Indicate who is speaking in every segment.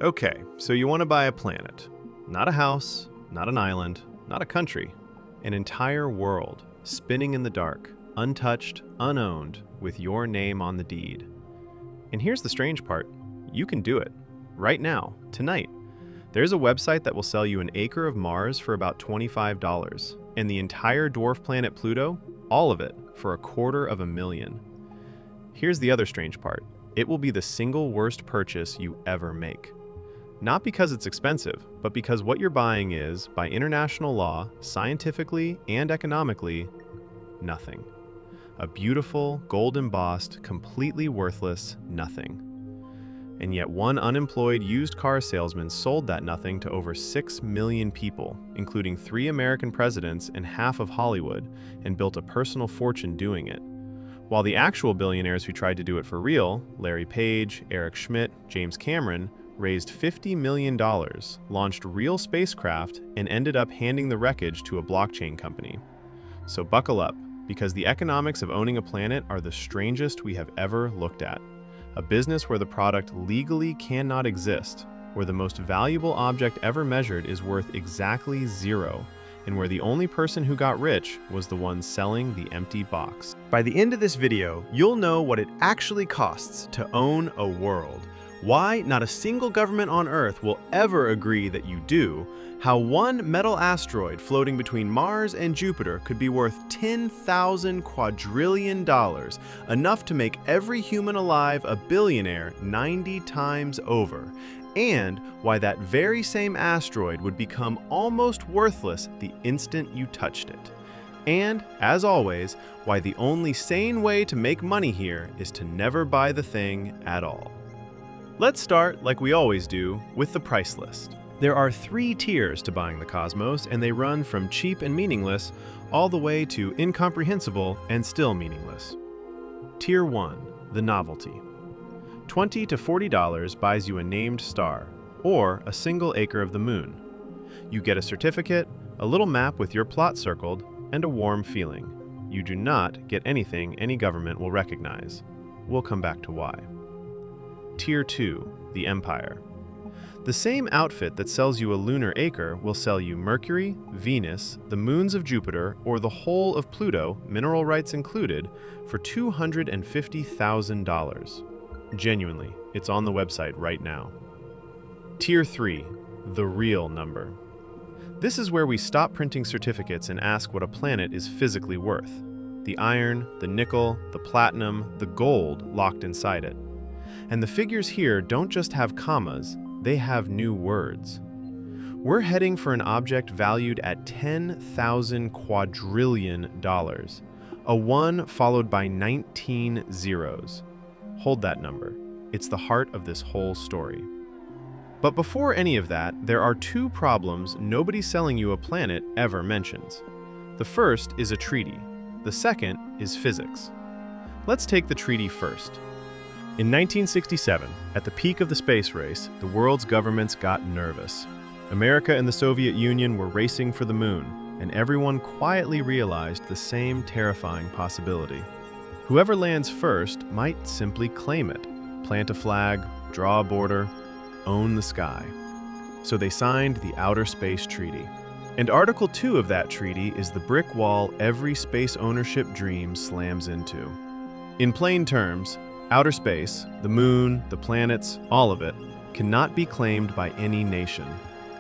Speaker 1: Okay, so you want to buy a planet. Not a house, not an island, not a country. An entire world, spinning in the dark, untouched, unowned, with your name on the deed. And here's the strange part. You can do it. Right now, tonight. There's a website that will sell you an acre of Mars for about $25, and the entire dwarf planet Pluto, all of it, for $250,000. Here's the other strange part. It will be the single worst purchase you ever make. Not because it's expensive, but because what you're buying is, by international law, scientifically and economically, nothing. A beautiful, gold-embossed, completely worthless nothing. And yet one unemployed used car salesman sold that nothing to over 6 million people, including 3 American presidents and half of Hollywood, and built a personal fortune doing it. While the actual billionaires who tried to do it for real, Larry Page, Eric Schmidt, James Cameron, raised $50 million, launched real spacecraft, and ended up handing the wreckage to a blockchain company. So buckle up, because the economics of owning a planet are the strangest we have ever looked at. A business where the product legally cannot exist, where the most valuable object ever measured is worth exactly 0, and where the only person who got rich was the one selling the empty box.
Speaker 2: By the end of this video, you'll know what it actually costs to own a world, why not a single government on Earth will ever agree that you do, how one metal asteroid floating between Mars and Jupiter could be worth 10,000 quadrillion dollars, enough to make every human alive a billionaire 90 times over, and why that very same asteroid would become almost worthless the instant you touched it. And, as always, why the only sane way to make money here is to never buy the thing at all. Let's start, like we always do, with the price list. There are 3 tiers to buying the cosmos, and they run from cheap and meaningless all the way to incomprehensible and still meaningless. Tier 1, the novelty. $20 to $40 buys you a named star, or a single acre of the moon. You get a certificate, a little map with your plot circled, and a warm feeling. You do not get anything any government will recognize. We'll come back to why. Tier 2, the Empire. The same outfit that sells you a lunar acre will sell you Mercury, Venus, the moons of Jupiter, or the whole of Pluto, mineral rights included, for $250,000. Genuinely, it's on the website right now. Tier 3, the real number. This is where we stop printing certificates and ask what a planet is physically worth. The iron, the nickel, the platinum, the gold locked inside it. And the figures here don't just have commas, they have new words. We're heading for an object valued at 10,000 quadrillion dollars, a 1 followed by 19 zeros. Hold that number. It's the heart of this whole story. But before any of that, there are 2 problems nobody selling you a planet ever mentions. The first is a treaty. The second is physics. Let's take the treaty first. In 1967, at the peak of the space race, the world's governments got nervous. America and the Soviet Union were racing for the moon, and everyone quietly realized the same terrifying possibility. Whoever lands first might simply claim it, plant a flag, draw a border, own the sky. So they signed the Outer Space Treaty. And Article 2 of that treaty is the brick wall every space ownership dream slams into. In plain terms, outer space, the moon, the planets, all of it, cannot be claimed by any nation.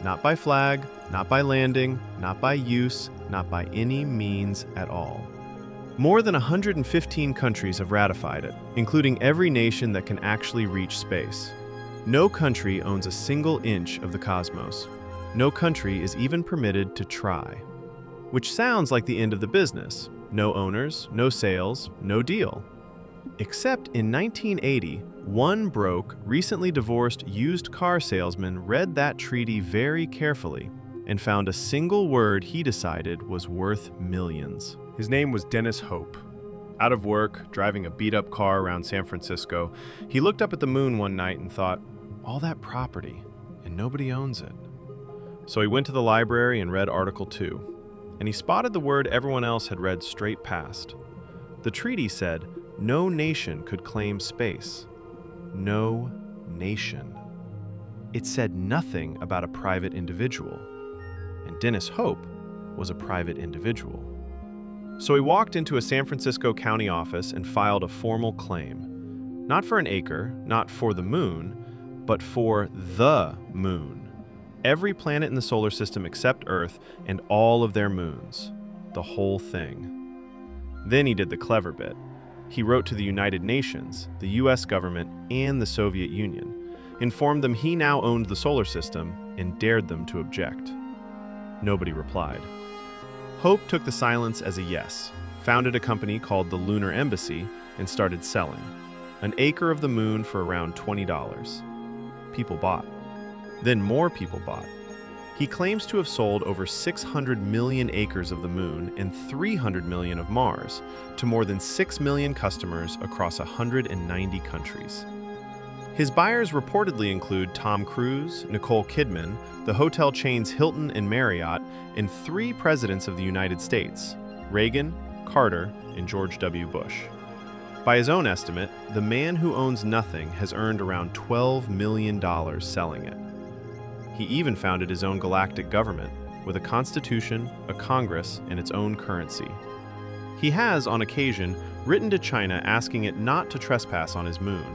Speaker 2: Not by flag, not by landing, not by use, not by any means at all. More than 115 countries have ratified it, including every nation that can actually reach space. No country owns a single inch of the cosmos. No country is even permitted to try. Which sounds like the end of the business. No owners, no sales, no deal. Except in 1980, one broke, recently divorced used car salesman read that treaty very carefully and found a single word he decided was worth millions. His name was Dennis Hope. Out of work, driving a beat-up car around San Francisco, he looked up at the moon one night and thought, all that property, and nobody owns it. So he went to the library and read Article 2, and he spotted the word everyone else had read straight past. The treaty said, no nation could claim space. No nation.
Speaker 1: it said nothing about a private individual. And Dennis Hope was a private individual. So he walked into a San Francisco county office and filed a formal claim. Not for an acre, not for the moon, but for the moon. Every planet in the solar system except Earth and all of their moons. The whole thing. Then he did the clever bit. He wrote to the United Nations, the US government, and the Soviet Union, informed them he now owned the solar system, and dared them to object. Nobody replied. Hope took the silence as a yes, founded a company called the Lunar Embassy, and started selling. An acre of the moon for around $20. People bought. Then more people bought. He claims to have sold over 600 million acres of the moon and 300 million of Mars to more than 6 million customers across 190 countries. His buyers reportedly include Tom Cruise, Nicole Kidman, the hotel chains Hilton and Marriott, and 3 presidents of the United States, Reagan, Carter, and George W. Bush. By his own estimate, the man who owns nothing has earned around $12 million selling it. He even founded his own galactic government, with a constitution, a congress, and its own currency. He has, on occasion, written to China asking it not to trespass on his moon.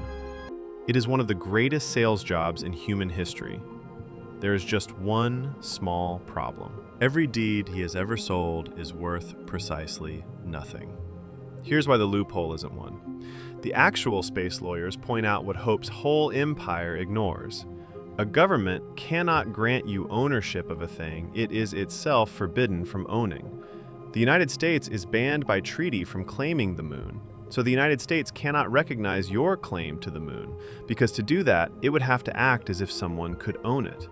Speaker 1: It is one of the greatest sales jobs in human history. There is just one small problem. Every deed he has ever sold is worth precisely nothing. Here's why the loophole isn't one. The actual space lawyers point out what Hope's whole empire ignores. A government cannot grant you ownership of a thing it is itself forbidden from owning. The United States is banned by treaty from claiming the moon, so the United States cannot recognize your claim to the moon, because to do that, it would have to act as if someone could own it.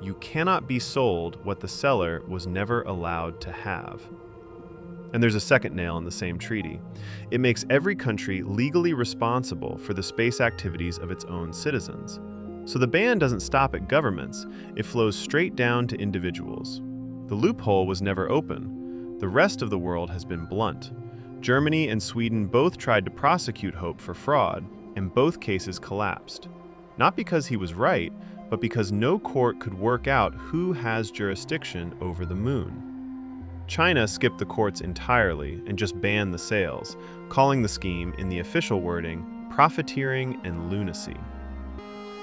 Speaker 1: You cannot be sold what the seller was never allowed to have. And there's a second nail in the same treaty. It makes every country legally responsible for the space activities of its own citizens. So the ban doesn't stop at governments, it flows straight down to individuals. The loophole was never open. The rest of the world has been blunt. Germany and Sweden both tried to prosecute Hope for fraud, and both cases collapsed. Not because he was right, but because no court could work out who has jurisdiction over the moon. China skipped the courts entirely and just banned the sales, calling the scheme, in the official wording, profiteering and lunacy.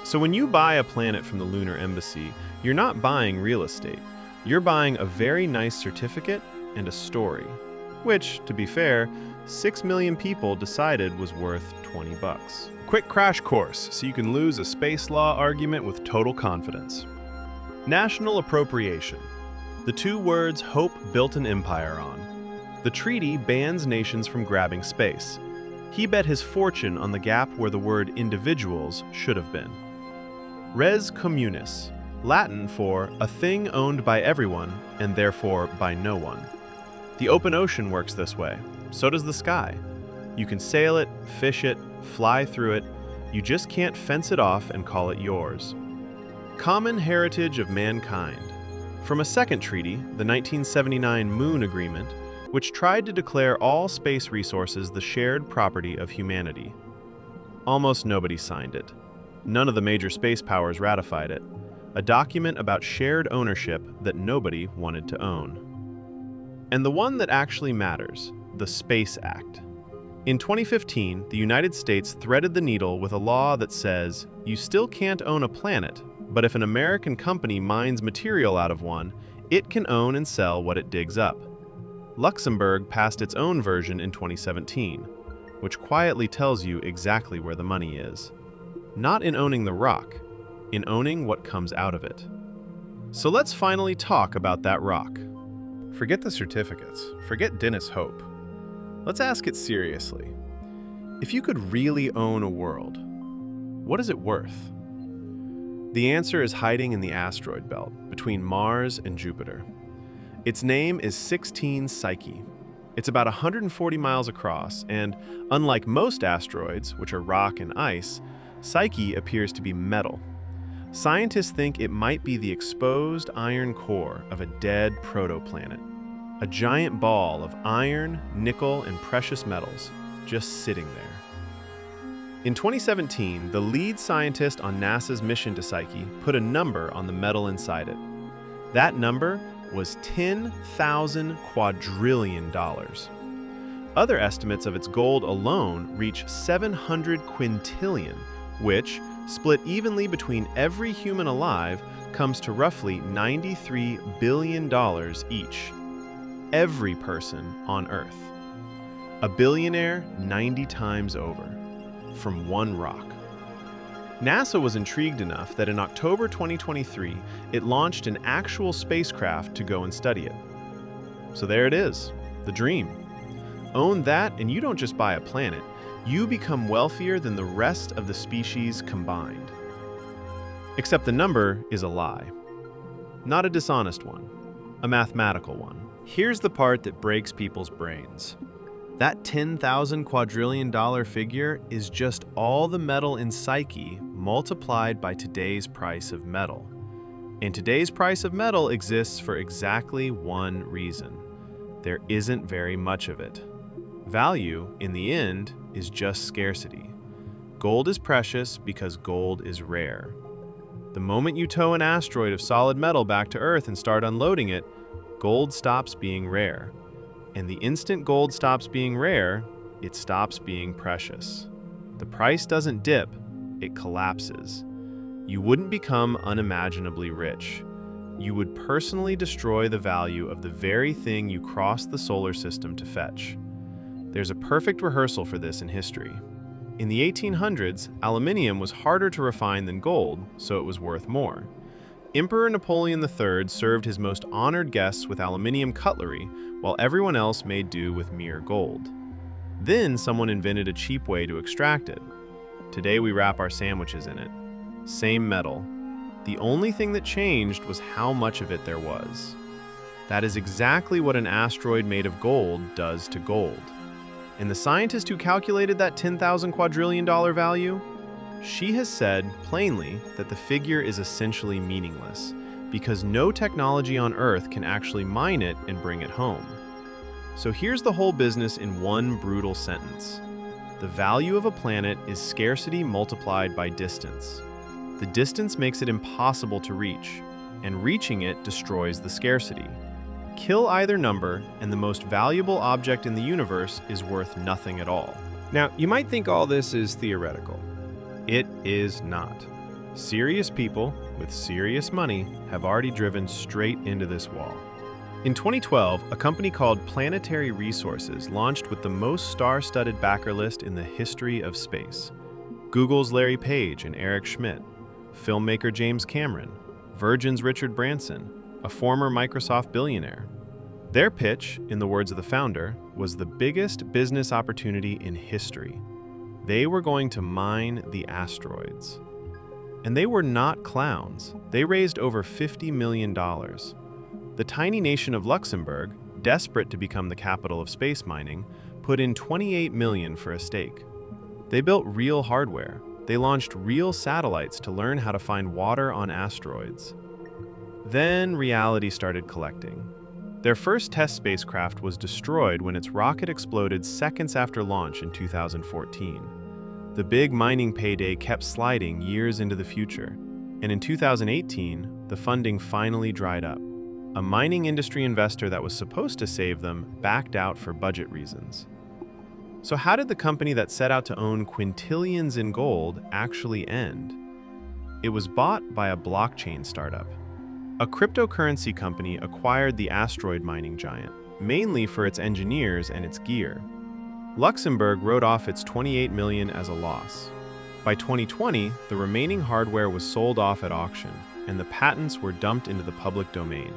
Speaker 1: So when you buy a planet from the Lunar Embassy, you're not buying real estate. You're buying a very nice certificate and a story, which, to be fair, 6 million people decided was worth $20. Quick crash course so you can lose a space law argument with total confidence. National appropriation. The 2 words Hope built an empire on. The treaty bans nations from grabbing space. He bet his fortune on the gap where the word individuals should have been. Res communis, Latin for a thing owned by everyone and therefore by no one. The open ocean works this way. So does the sky. You can sail it, fish it, fly through it. You just can't fence it off and call it yours. Common heritage of mankind. From a second treaty, the 1979 Moon Agreement, which tried to declare all space resources the shared property of humanity. Almost nobody signed it. None of the major space powers ratified it. A document about shared ownership that nobody wanted to own. And the one that actually matters, the Space Act. In 2015, the United States threaded the needle with a law that says, you still can't own a planet, but if an American company mines material out of one, it can own and sell what it digs up. Luxembourg passed its own version in 2017, which quietly tells you exactly where the money is. Not in owning the rock, in owning what comes out of it. So let's finally talk about that rock. Forget the certificates, forget Dennis Hope. Let's ask it seriously. If you could really own a world, what is it worth? The answer is hiding in the asteroid belt between Mars and Jupiter. Its name is 16 Psyche. It's about 140 miles across, and unlike most asteroids, which are rock and ice, Psyche appears to be metal. Scientists think it might be the exposed iron core of a dead protoplanet, a giant ball of iron, nickel, and precious metals just sitting there. In 2017, the lead scientist on NASA's mission to Psyche put a number on the metal inside it. That number was 10,000 quadrillion dollars. Other estimates of its gold alone reach 700 quintillion, which, split evenly between every human alive, comes to roughly $93 billion each. Every person on Earth. A billionaire 90 times over. From one rock. NASA was intrigued enough that in October 2023, it launched an actual spacecraft to go and study it. So there it is, the dream. Own that and you don't just buy a planet, you become wealthier than the rest of the species combined. Except the number is a lie. Not a dishonest one, a mathematical one.
Speaker 2: Here's the part that breaks people's brains. That 10,000 quadrillion dollar figure is just all the metal in Psyche multiplied by today's price of metal. And today's price of metal exists for exactly one reason. There isn't very much of it. Value, in the end, is just scarcity. Gold is precious because gold is rare. The moment you tow an asteroid of solid metal back to Earth and start unloading it, gold stops being rare. And the instant gold stops being rare, it stops being precious. The price doesn't dip, it collapses. You wouldn't become unimaginably rich. You would personally destroy the value of the very thing you crossed the solar system to fetch. There's a perfect rehearsal for this in history. In the 1800s, aluminium was harder to refine than gold, so it was worth more. Emperor Napoleon III served his most honored guests with aluminium cutlery, while everyone else made do with mere gold. Then someone invented a cheap way to extract it. Today we wrap our sandwiches in it. Same metal. The only thing that changed was how much of it there was. That is exactly what an asteroid made of gold does to gold. And the scientist who calculated that 10,000 quadrillion dollar value? She has said, plainly, that the figure is essentially meaningless, because no technology on Earth can actually mine it and bring it home. So here's the whole business in one brutal sentence. The value of a planet is scarcity multiplied by distance. The distance makes it impossible to reach, and reaching it destroys the scarcity. Kill either number, and the most valuable object in the universe is worth nothing at all.
Speaker 1: Now, you might think all this is theoretical. It is not. Serious people with serious money have already driven straight into this wall. In 2012, a company called Planetary Resources launched with the most star-studded backer list in the history of space. Google's Larry Page and Eric Schmidt, filmmaker James Cameron, Virgin's Richard Branson, a former Microsoft billionaire. Their pitch, in the words of the founder, was the biggest business opportunity in history. They were going to mine the asteroids. And they were not clowns. They raised over $50 million. The tiny nation of Luxembourg, desperate to become the capital of space mining, put in $28 million for a stake. They built real hardware. They launched real satellites to learn how to find water on asteroids. Then reality started collecting. Their first test spacecraft was destroyed when its rocket exploded seconds after launch in 2014. The big mining payday kept sliding years into the future, and in 2018, the funding finally dried up. A mining industry investor that was supposed to save them backed out for budget reasons. So how did the company that set out to own quintillions in gold actually end? It was bought by a blockchain startup. A cryptocurrency company acquired the asteroid mining giant, mainly for its engineers and its gear. Luxembourg wrote off its $28 million as a loss. By 2020, the remaining hardware was sold off at auction, and the patents were dumped into the public domain.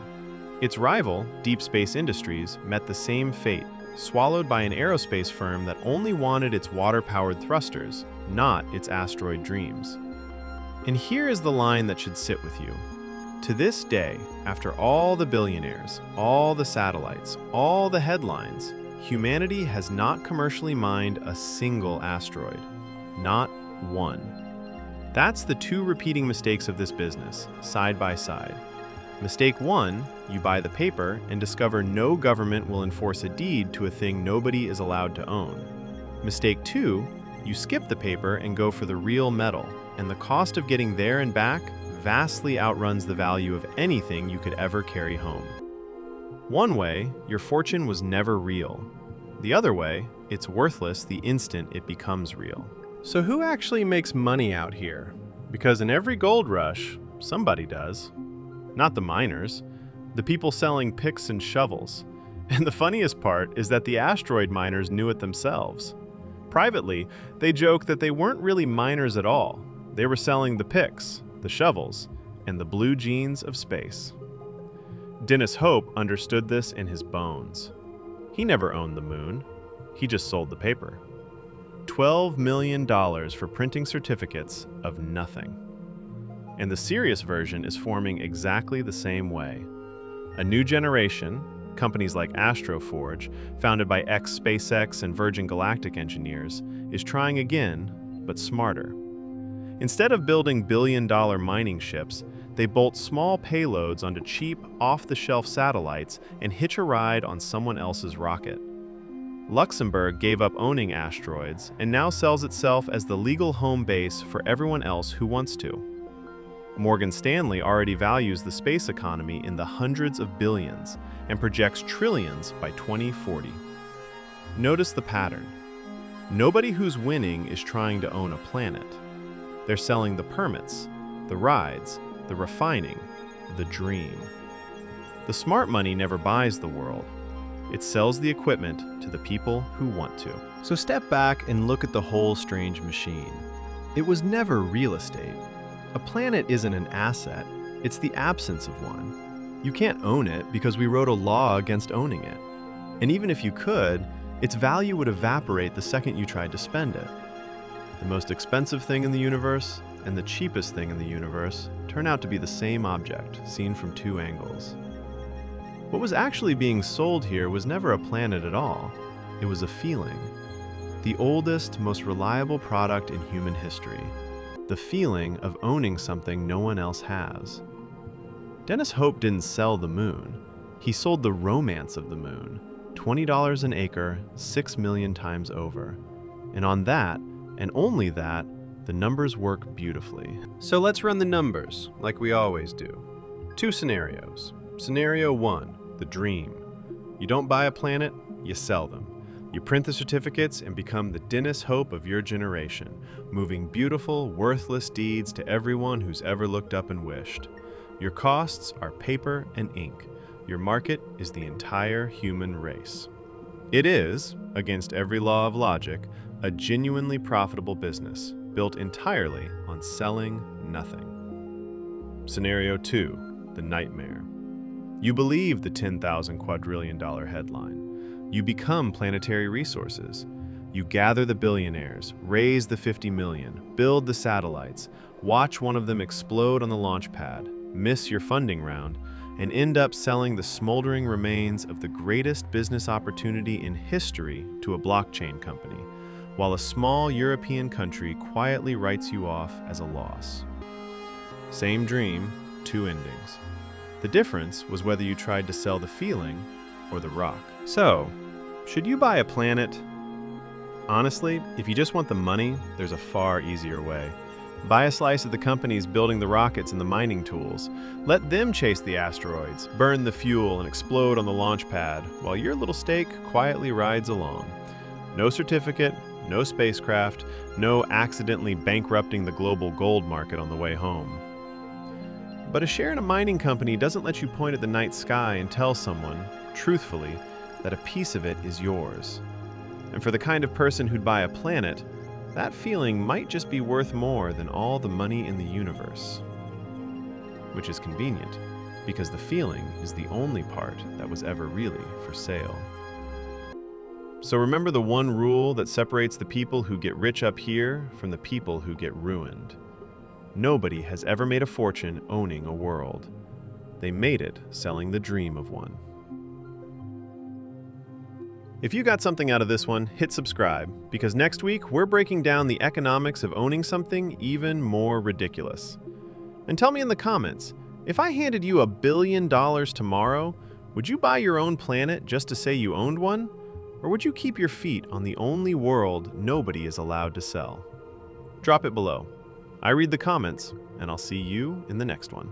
Speaker 1: Its rival, Deep Space Industries, met the same fate, swallowed by an aerospace firm that only wanted its water-powered thrusters, not its asteroid dreams. And here is the line that should sit with you. To this day, after all the billionaires, all the satellites, all the headlines, humanity has not commercially mined a single asteroid. Not one. That's the two repeating mistakes of this business, side by side. Mistake 1, you buy the paper and discover no government will enforce a deed to a thing nobody is allowed to own. Mistake 2, You skip the paper and go for the real metal, and the cost of getting there and back vastly outruns the value of anything you could ever carry home. One way, your fortune was never real. The other way, it's worthless the instant it becomes real. So who actually makes money out here? Because in every gold rush, somebody does. Not the miners, the people selling picks and shovels. And the funniest part is that the asteroid miners knew it themselves. Privately, they joke that they weren't really miners at all. They were selling the picks, the shovels, and the blue jeans of space. Dennis Hope understood this in his bones. He never owned the moon. He just sold the paper. $12 million for printing certificates of nothing. And the serious version is forming exactly the same way. A new generation, companies like Astroforge, founded by ex-SpaceX and Virgin Galactic engineers, is trying again, but smarter. Instead of building billion-dollar mining ships, they bolt small payloads onto cheap, off-the-shelf satellites and hitch a ride on someone else's rocket. Luxembourg gave up owning asteroids and now sells itself as the legal home base for everyone else who wants to. Morgan Stanley already values the space economy in the hundreds of billions and projects trillions by 2040. Notice the pattern. Nobody who's winning is trying to own a planet. They're selling the permits, the rides, the refining, the dream. The smart money never buys the world. It sells the equipment to the people who want to. So step back and look at the whole strange machine. It was never real estate. A planet isn't an asset, it's the absence of one. You can't own it because we wrote a law against owning it. And even if you could, its value would evaporate the second you tried to spend it. The most expensive thing in the universe and the cheapest thing in the universe turn out to be the same object, seen from two angles. What was actually being sold here was never a planet at all. It was a feeling. The oldest, most reliable product in human history. The feeling of owning something no one else has. Dennis Hope didn't sell the moon. He sold the romance of the moon. $20 an acre, 6 million times over. And on that, and only that, the numbers work beautifully. So let's run the numbers, like we always do. 2 scenarios. Scenario 1, the dream. You don't buy a planet, you sell them. You print the certificates and become the Dennis Hope of your generation, moving beautiful, worthless deeds to everyone who's ever looked up and wished. Your costs are paper and ink. Your market is the entire human race. It is, against every law of logic, a genuinely profitable business, built entirely on selling nothing. Scenario 2, the nightmare. You believe the $10,000 quadrillion headline. You become planetary resources. You gather the billionaires, raise the 50 million, build the satellites, watch one of them explode on the launch pad, miss your funding round, and end up selling the smoldering remains of the greatest business opportunity in history to a blockchain company, while a small European country quietly writes you off as a loss. Same dream, 2 endings. The difference was whether you tried to sell the feeling or the rock. So, should you buy a planet? Honestly, if you just want the money, there's a far easier way. Buy a slice of the companies building the rockets and the mining tools. Let them chase the asteroids, burn the fuel, and explode on the launch pad, while your little stake quietly rides along. No certificate, no spacecraft, no accidentally bankrupting the global gold market on the way home. But a share in a mining company doesn't let you point at the night sky and tell someone, truthfully, that a piece of it is yours. And for the kind of person who'd buy a planet, that feeling might just be worth more than all the money in the universe. Which is convenient, because the feeling is the only part that was ever really for sale. So remember the one rule that separates the people who get rich up here from the people who get ruined. Nobody has ever made a fortune owning a world. They made it selling the dream of one. If you got something out of this one, hit subscribe, because next week we're breaking down the economics of owning something even more ridiculous. And tell me in the comments, if I handed you $1 billion tomorrow, would you buy your own planet just to say you owned one? Or would you keep your feet on the only world nobody is allowed to sell? Drop it below. I read the comments, and I'll see you in the next one.